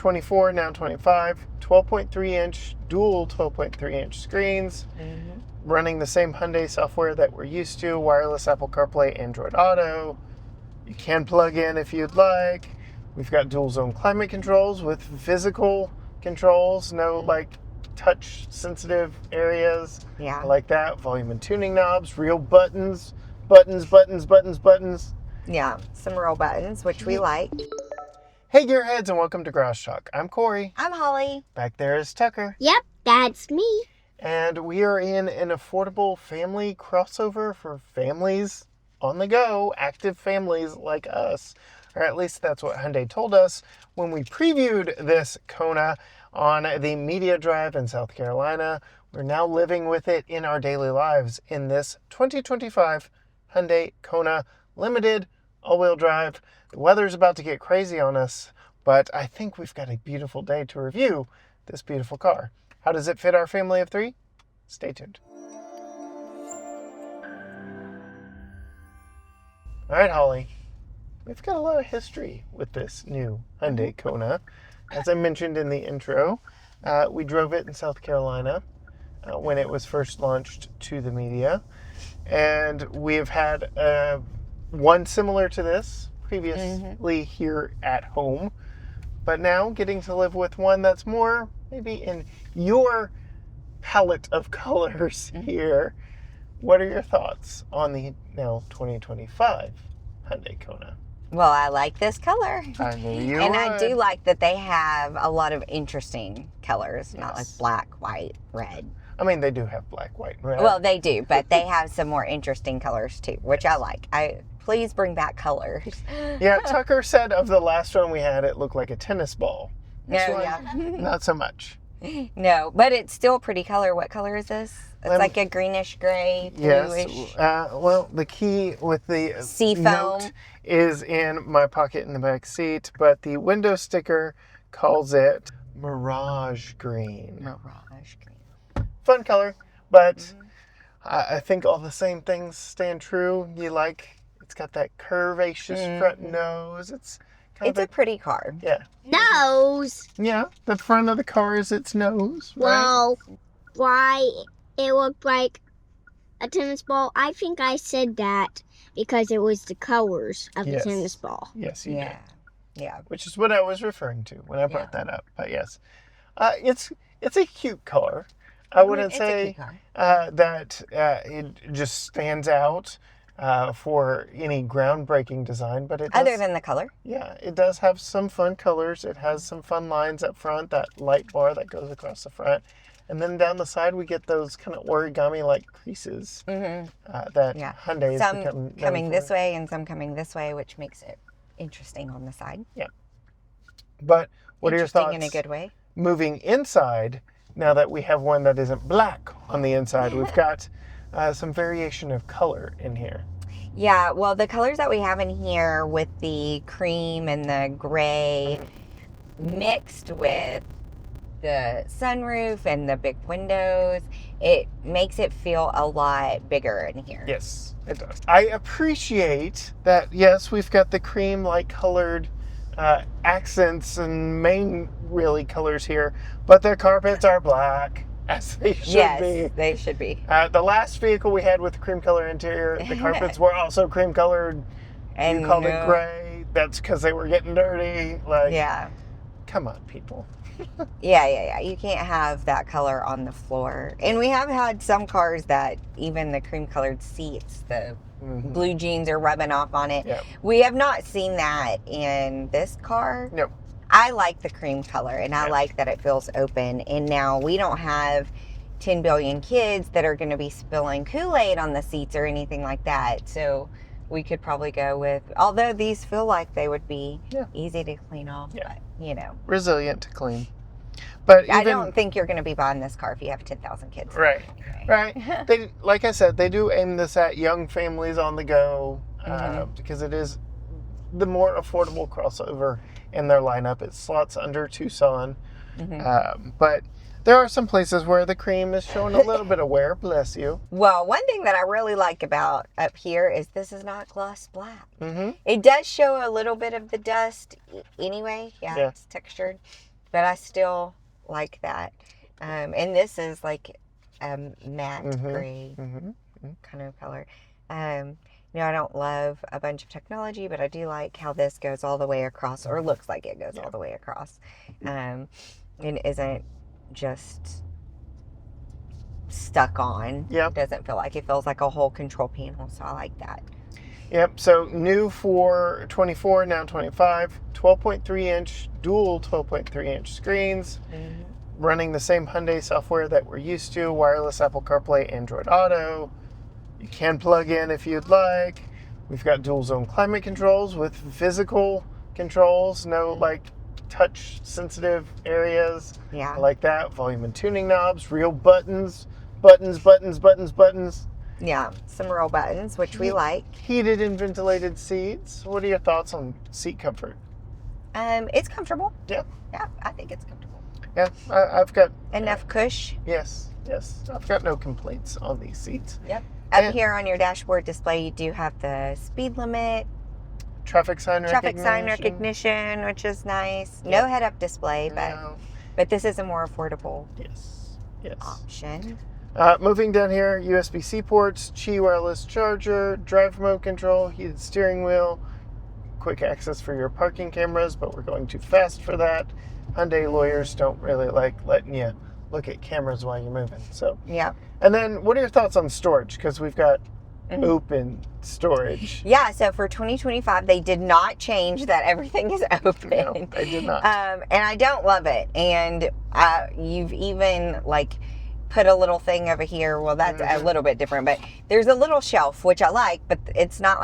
24, now 25, 12.3-inch, dual 12.3-inch screens, running the same Hyundai software that we're used to, wireless Apple CarPlay, Android Auto. You can plug in if you'd like. We've got dual zone climate controls with physical controls, no like touch sensitive areas. Yeah. I like that. Volume and tuning knobs, real buttons, buttons. Yeah, some real buttons, which we like. Hey Gearheads, and welcome to Garage Talk. I'm Corey. I'm Holly. Back there is Tucker. Yep, that's me. And we are in an affordable family crossover for families on the go, active families like us. Or at least that's what Hyundai told us when we previewed this Kona on the Media Drive in South Carolina. We're now living with it in our daily lives in this 2025 Hyundai Kona Limited all-wheel drive. The weather's about to get crazy on us, but I think we've got a beautiful day to review this beautiful car. How does it fit our family of three? Stay tuned. All right, Holly. We've got a lot of history with this new Hyundai Kona. As I mentioned in the intro, we drove it in South Carolina when it was first launched to the media. And we've had one similar to this previously here at home. But now getting to live with one that's more maybe in your palette of colors here. What are your thoughts on the now 2025 Hyundai Kona? Well, I like this color. I knew you And would. I do like that they have a lot of interesting colors, not like black, white, red. I mean, they do have black, white, and red. Well, they do, but they have some more interesting colors too, which I like. Please bring back colors. Yeah, Tucker said of the last one we had, it looked like a tennis ball. This one, yeah. not so much. No, but it's still a pretty color. What color is this? It's like a greenish gray, bluish. Yes. Well, the key with the Seafoam. note is in my pocket in the back seat, but the window sticker calls it Mirage Green. Mirage green. Fun color, but I think all the same things stand true. It's got that curvaceous front nose. It's a pretty car. Yeah. Nose. Yeah, the front of the car is its nose, right? Well, why it looked like a tennis ball? I think I said that because it was the colors of Yes. the tennis ball. Yes, you did. Yeah. Which is what I was referring to when I brought that up. But yes, it's a cute car. I wouldn't it's a say cute car. that it just stands out for any groundbreaking design, but it does, Other than the color. yeah, it does have some fun colors. It has some fun lines up front, that light bar that goes across the front. And then down the side, we get those kind of origami-like creases that Hyundai has become known coming for. this way and some coming this way, which makes it interesting on the side. Yeah. But what are your thoughts Interesting in a good way. moving inside, now that we have one that isn't black on the inside? We've got some variation of color in here. Yeah, well, the colors that we have in here with the cream and the gray mixed with the sunroof and the big windows, it makes it feel a lot bigger in here. Yes, it does. I appreciate that, yes, we've got the cream-like colored accents and main really colors here, but the carpets are black, as they should be. Yes, they should be. The last vehicle we had with the cream color interior, the carpets were also cream colored. And you called it gray. That's because they were getting dirty. Yeah. Come on, people. Yeah. You can't have that color on the floor. And we have had some cars that even the cream colored seats, the blue jeans are rubbing off on it. Yep. We have not seen that in this car. Nope. I like the cream color, and I like that it feels open. And now we don't have 10 billion kids that are going to be spilling Kool-Aid on the seats or anything like that. So we could probably go with, although these feel like they would be easy to clean off, but resilient to clean. But I don't think you're going to be buying this car if you have 10,000 kids. Right. They, like I said, they do aim this at young families on the go because it is the more affordable crossover in their lineup. It slots under Tucson, but there are some places where the cream is showing a little bit of wear. Bless you. Well, one thing that I really like about up here is this is not gloss black. It does show a little bit of the dust anyway. Yeah, it's textured. but I still like that. And this is like matte gray kind of color. I don't love a bunch of technology, but I do like how this goes all the way across, or looks like it goes all the way across. And isn't just stuck on. Yep. It doesn't feel like it. Feels like a whole control panel, so I like that. Yep, so new for 24, now 25, 12.3 inch, dual 12.3 inch screens, running the same Hyundai software that we're used to, wireless Apple CarPlay, Android Auto. You can plug in if you'd like. We've got dual zone climate controls with physical controls, no like touch sensitive areas. Yeah. I like that. Volume and tuning knobs, real buttons, buttons. Yeah, some real buttons, which we like. Heated and ventilated seats. What are your thoughts on seat comfort? It's comfortable. Yeah. Yeah, I think it's comfortable. Yeah, I've got... Enough cush. Yes. I've got no complaints on these seats. Yep. Up here on your dashboard display, you do have the speed limit. Traffic sign recognition, which is nice. No head-up display, but this is a more affordable option. Moving down here, USB-C ports, Qi wireless charger, drive remote control, heated steering wheel, quick access for your parking cameras, but we're going too fast for that. Hyundai lawyers don't really like letting you look at cameras while you're moving. So yeah. And then, what are your thoughts on storage? Because we've got open storage. Yeah, so for 2025, they did not change that everything is open. No, they did not. And I don't love it. And you've even put a little thing over here. Well, that's a little bit different, but there's a little shelf, which I like, but it's not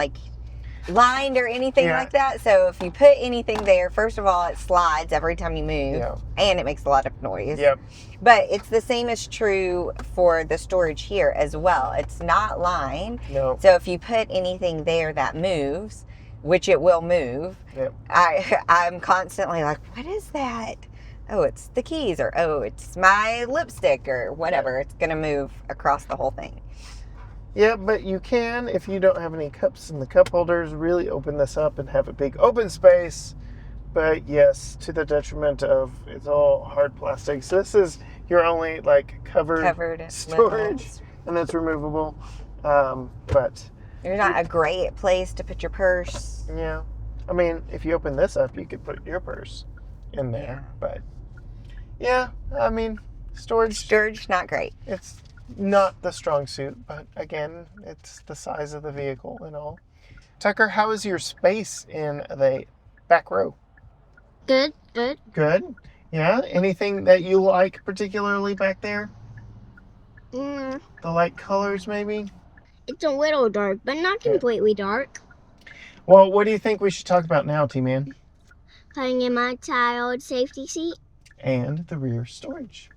lined or anything like that. So if you put anything there, first of all, it slides every time you move, and it makes a lot of noise. Yep. But it's the same is true for the storage here as well. It's not lined. No. So if you put anything there that moves, which it will move, I'm constantly like, what is that? Oh, it's the keys, or oh, it's my lipstick, or whatever. It's going to move across the whole thing. Yeah, but you can, if you don't have any cups in the cup holders, really open this up and have a big open space. But yes, to the detriment of, it's all hard plastic. So this is your only covered storage, and it's removable. But there's not a great place to put your purse. Yeah. I mean, if you open this up, you could put your purse in there. But yeah, I mean, storage not great. It's not the strong suit, but again, it's the size of the vehicle and all. Tucker, how is your space in the back row? Good. Yeah. Anything that you like particularly back there? The light colors, maybe? It's a little dark, but not completely dark. Well, what do you think we should talk about now, T-Man? Putting in my child safety seat. And the rear storage.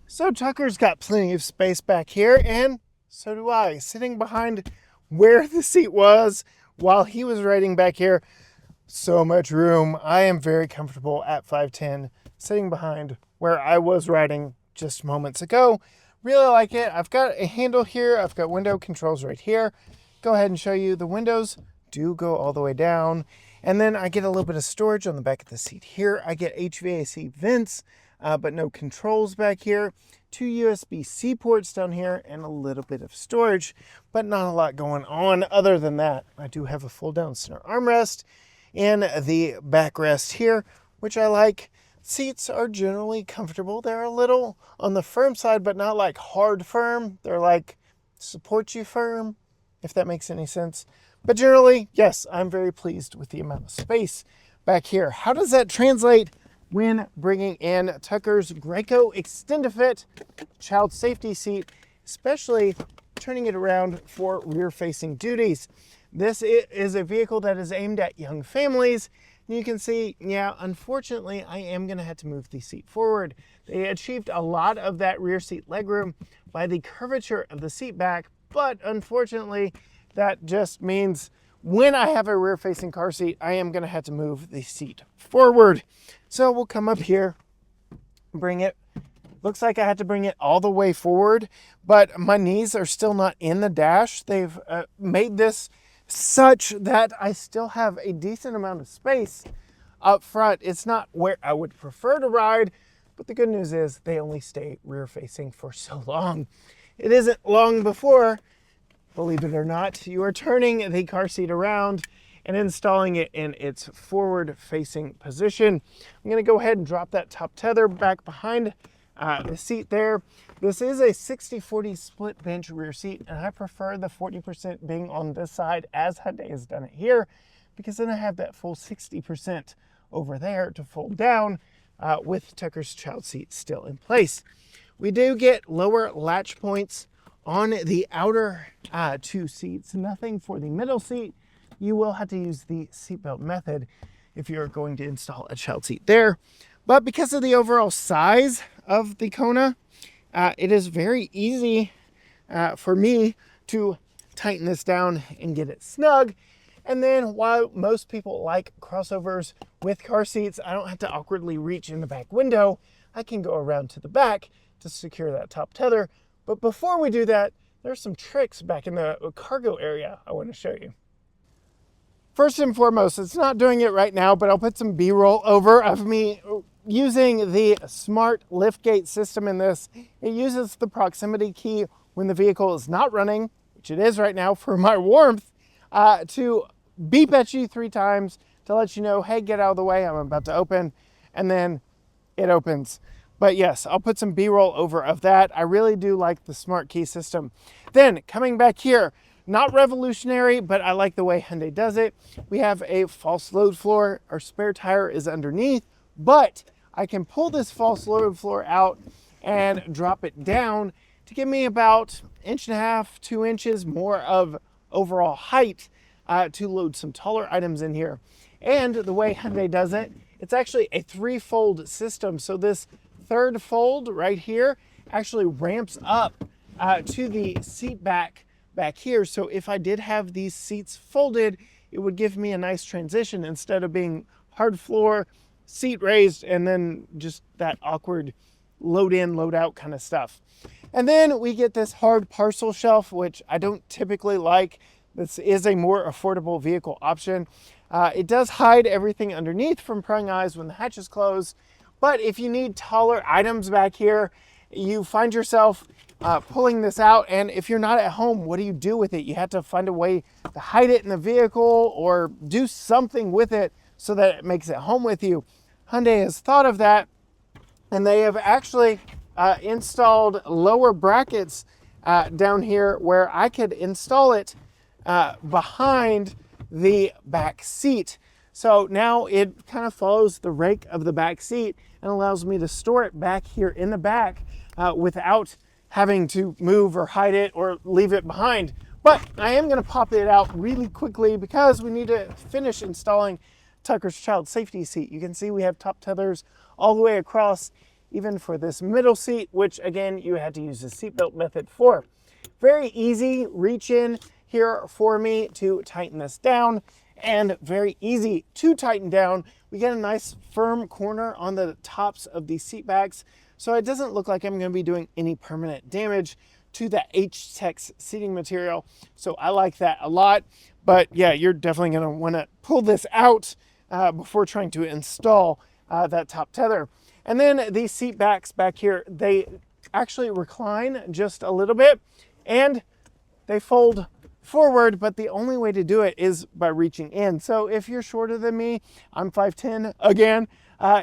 So Tucker's got plenty of space back here, and so do I. Sitting behind where the seat was while he was riding back here. So much room. I am very comfortable at 5'10", sitting behind where I was riding just moments ago. Really like it. I've got a handle here. I've got window controls right here. Go ahead and show you. The windows do go all the way down. And then I get a little bit of storage on the back of the seat here. I get HVAC vents, but no controls back here. 2 USB-C ports down here and a little bit of storage, but not a lot going on other than that. I do have a fold-down center armrest and the backrest here, which I like. Seats are generally comfortable. They're a little on the firm side, but not like hard firm. They're like support you firm, if that makes any sense. But generally, yes, I'm very pleased with the amount of space back here. How does that translate when bringing in Tucker's Graco Extend-A-Fit child safety seat, especially turning it around for rear-facing duties? This is a vehicle that is aimed at young families. You can see, unfortunately, I am going to have to move the seat forward. They achieved a lot of that rear seat legroom by the curvature of the seat back, but unfortunately, that just means when I have a rear-facing car seat, I am going to have to move the seat forward. So we'll come up here, bring it. Looks like I had to bring it all the way forward, but my knees are still not in the dash. They've made this such that I still have a decent amount of space up front. It's not where I would prefer to ride, but the good news is they only stay rear facing for so long. It isn't long before, believe it or not, you are turning the car seat around and installing it in its forward facing position. I'm gonna go ahead and drop that top tether back behind the seat there. This is a 60-40 split bench rear seat, and I prefer the 40% being on this side as Hyundai has done it here, because then I have that full 60% over there to fold down with Tucker's child seat still in place. We do get lower latch points on the outer two seats, nothing for the middle seat. You will have to use the seatbelt method if you're going to install a child seat there. But because of the overall size of the Kona, it is very easy for me to tighten this down and get it snug. And then while most people like crossovers with car seats, I don't have to awkwardly reach in the back window. I can go around to the back to secure that top tether. But before we do that, there's some tricks back in the cargo area I want to show you. First and foremost, it's not doing it right now, but I'll put some B-roll over of me using the smart liftgate system in this. It uses the proximity key when the vehicle is not running, which it is right now for my warmth, to beep at you 3 times to let you know, hey, get out of the way, I'm about to open, and then it opens. But yes, I'll put some B-roll over of that. I really do like the smart key system. Then coming back here, not revolutionary, but I like the way Hyundai does it. We have a false load floor. Our spare tire is underneath, but I can pull this false load floor out and drop it down to give me about 1.5 to 2 inches more of overall height to load some taller items in here. And the way Hyundai does it, it's actually a 3-fold system. So this third fold right here actually ramps up to the seat back here. So if I did have these seats folded, it would give me a nice transition instead of being hard floor, seat raised, and then just that awkward load in, load out kind of stuff. And then we get this hard parcel shelf, which I don't typically like. This is a more affordable vehicle option. It does hide everything underneath from prying eyes when the hatch is closed. But if you need taller items back here, you find yourself pulling this out, and if you're not at home, what do you do with it? You have to find a way to hide it in the vehicle or do something with it so that it makes it home with you. Hyundai has thought of that, and they have actually installed lower brackets down here where I could install it behind the back seat. So now it kind of follows the rake of the back seat and allows me to store it back here in the back without having to move or hide it or leave it behind. But I am going to pop it out really quickly because we need to finish installing Tucker's child safety seat. You can see we have top tethers all the way across, even for this middle seat, which again, you had to use the seatbelt method for. Very easy reach in here for me to tighten this down, and very easy to tighten down. We get a nice firm corner on the tops of these seat backs, so it doesn't look like I'm going to be doing any permanent damage to that H-Tex seating material. So I like that a lot. But yeah, you're definitely going to want to pull this out before trying to install that top tether. And then these seat backs back here, they actually recline just a little bit and they fold forward, but the only way to do it is by reaching in. So if you're shorter than me, I'm 5'10" again,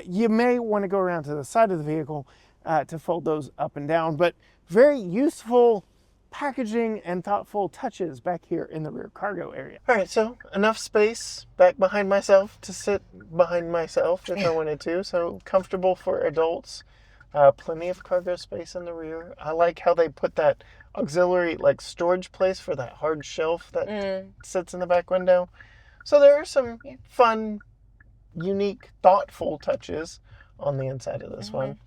you may want to go around to the side of the vehicle to fold those up and down. But very useful packaging and thoughtful touches back here in the rear cargo area. All right, so enough space back behind myself to sit behind myself if I wanted to. So comfortable for adults. Plenty of cargo space in the rear. I like how they put that auxiliary like storage place for that hard shelf that sits in the back window. So there are some fun, unique, thoughtful touches on the inside of this one.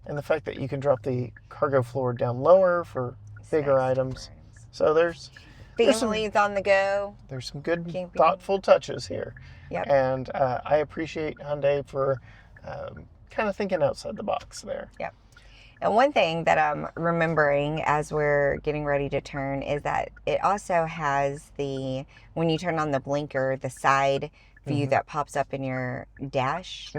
And the fact that you can drop the cargo floor down lower for bigger items. So there's families on the go. There's some good thoughtful touches here. Yep. And I appreciate Hyundai for kind of thinking outside the box there. Yep. And one thing that I'm remembering as we're getting ready to turn is that it also has the, when you turn on the blinker, the side view that pops up in your dash,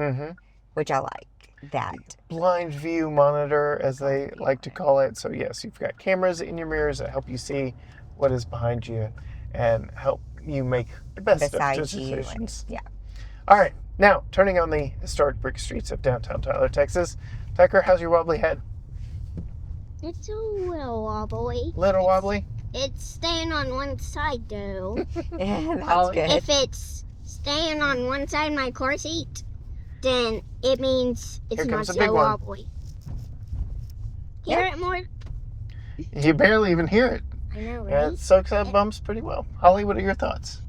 which I like that. Blind view monitor, as they like to call it. So yes, you've got cameras in your mirrors that help you see what is behind you and help you make the best of decisions. Yeah. All right, now turning on the historic brick streets of downtown Tyler, Texas. Tucker, how's your wobbly head? It's a little wobbly. Little wobbly? It's staying on one side, though. That's good. If it's staying on one side of my car seat, then it means it's Here not comes a big so one. wobbly. Hear it more? You barely even hear it. I know, right? Yeah, it soaks up bumps pretty well. Holly, what are your thoughts?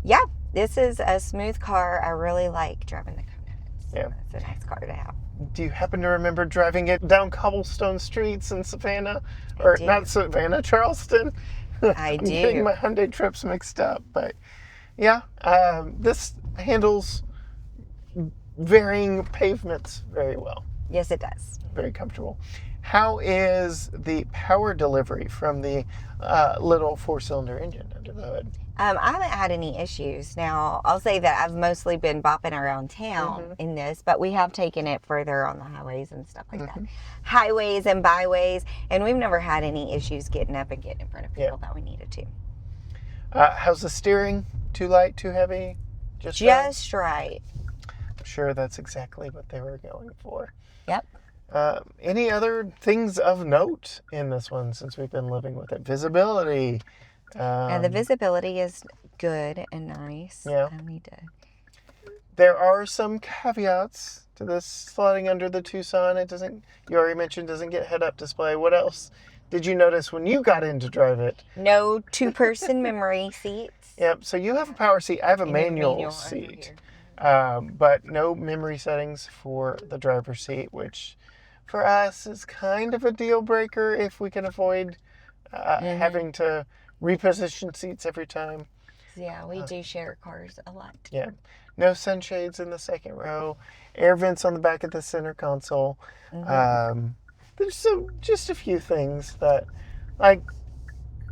Yeah, this is a smooth car. I really like driving the Kona. Yeah. It's a nice car to have. Do you happen to remember driving it down cobblestone streets in Savannah? Or do. not Savannah, Charleston? I I'm do. getting my Hyundai trips mixed up. But yeah, this handles varying pavements very well. Yes, it does. Very comfortable. How is the power delivery from the little 4-cylinder engine under the hood? I haven't had any issues. Now, I'll say that I've mostly been bopping around town in this, but we have taken it further on the highways and stuff like that. Highways and byways, and we've never had any issues getting up and getting in front of people that we needed to. How's the steering? Too light, too heavy? Just right. I'm sure that's exactly what they were going for. Yep. Any other things of note in this one since we've been living with it? Visibility. And the visibility is good and nice. Yeah. There There are some caveats to this sliding under the Tucson. It doesn't, you already mentioned, doesn't get head-up display. What else did you notice when you got in to drive it? No two-person memory seats. Yep, so you have a power seat. I have a manual seat. But no memory settings for the driver's seat, which for us is kind of a deal breaker if we can avoid having to reposition seats every time. Yeah, we do share cars a lot. Yeah. No sunshades in the second row. Air vents on the back of the center console. There's just a few things that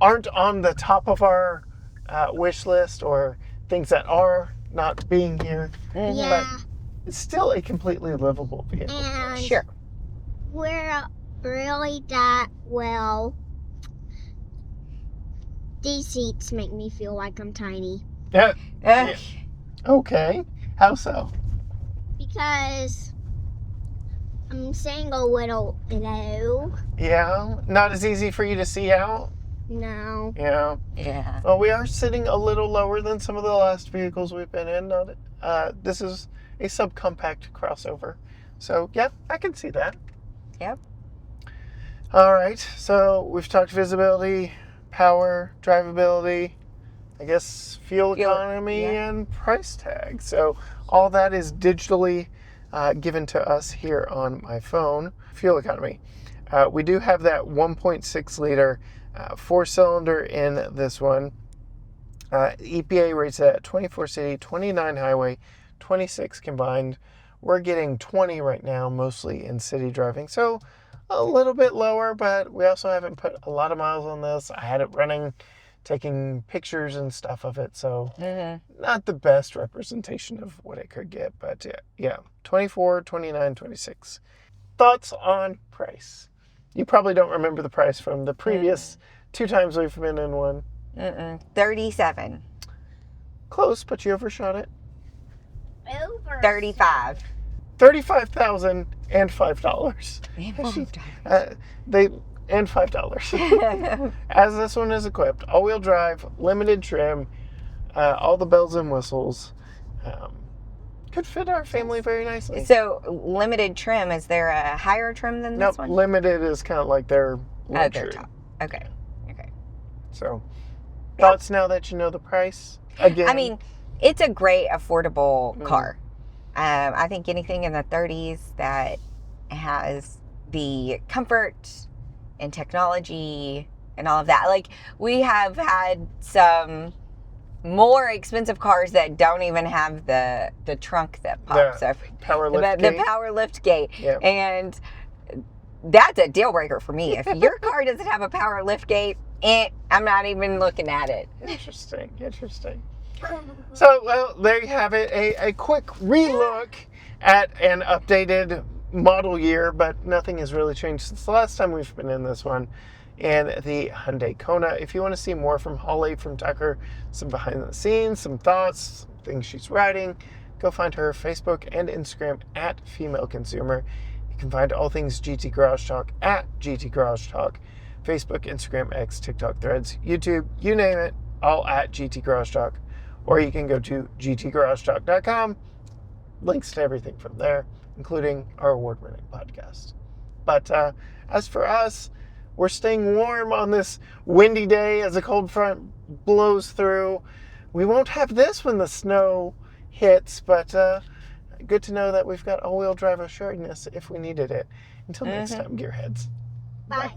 aren't on the top of our wish list, or things that are not being here. Yeah. But it's still a completely livable vehicle. And Sure. we're really that well. These seats make me feel like I'm tiny. Yeah. Okay. How so? Because I'm saying a little low. Yeah. Not as easy for you to see out. No. Yeah. Yeah. Well, we are sitting a little lower than some of the last vehicles we've been in. This is a subcompact crossover. So, yeah, I can see that. Yep. All right. So, we've talked visibility, power, drivability, I guess fuel economy, and price tag. So, all that is digitally given to us here on my phone. Fuel economy. We do have that 1.6 liter 4-cylinder in this one. EPA rates it at 24 city, 29 highway, 26 combined. We're getting 20 right now, mostly in city driving. So a little bit lower, but we also haven't put a lot of miles on this. I had it running, taking pictures and stuff of it. So not the best representation of what it could get, but yeah, 24, 29, 26. Thoughts on price? You probably don't remember the price from the previous 2 times we've been in one. 37. Close, but you overshot it. Over. 35. $35,005. And $5. As this one is equipped, all-wheel drive, limited trim, all the bells and whistles. Could fit our family very nicely. So, limited trim, is there a higher trim than this one? Limited is kind of like their luxury. Their top. Okay. So, thoughts now that you know the price? Again, I mean, it's a great, affordable car. I think anything in the 30s that has the comfort and technology and all of that. Like, we have had some more expensive cars that don't even have the trunk that pops up. Power lift gate. The power lift gate. Yep. And that's a deal breaker for me. If your car doesn't have a power lift gate, I'm not even looking at it. Interesting. So, well, there you have it. A quick relook at an updated model year, but nothing has really changed since the last time we've been in this one. And the Hyundai Kona. If you want to see more from Holly, from Tucker, some behind the scenes, some thoughts, some things she's writing, go find her Facebook and Instagram at Female Consumer. You can find all things GT Garage Talk at GT Garage Talk. Facebook, Instagram, X, TikTok, Threads, YouTube, you name it, all at GT Garage Talk. Or you can go to gtgaragetalk.com. Links to everything from there, including our award-winning podcast. But as for us, we're staying warm on this windy day as a cold front blows through. We won't have this when the snow hits, but good to know that we've got all-wheel drive assuredness if we needed it. Until next time, gearheads. Bye.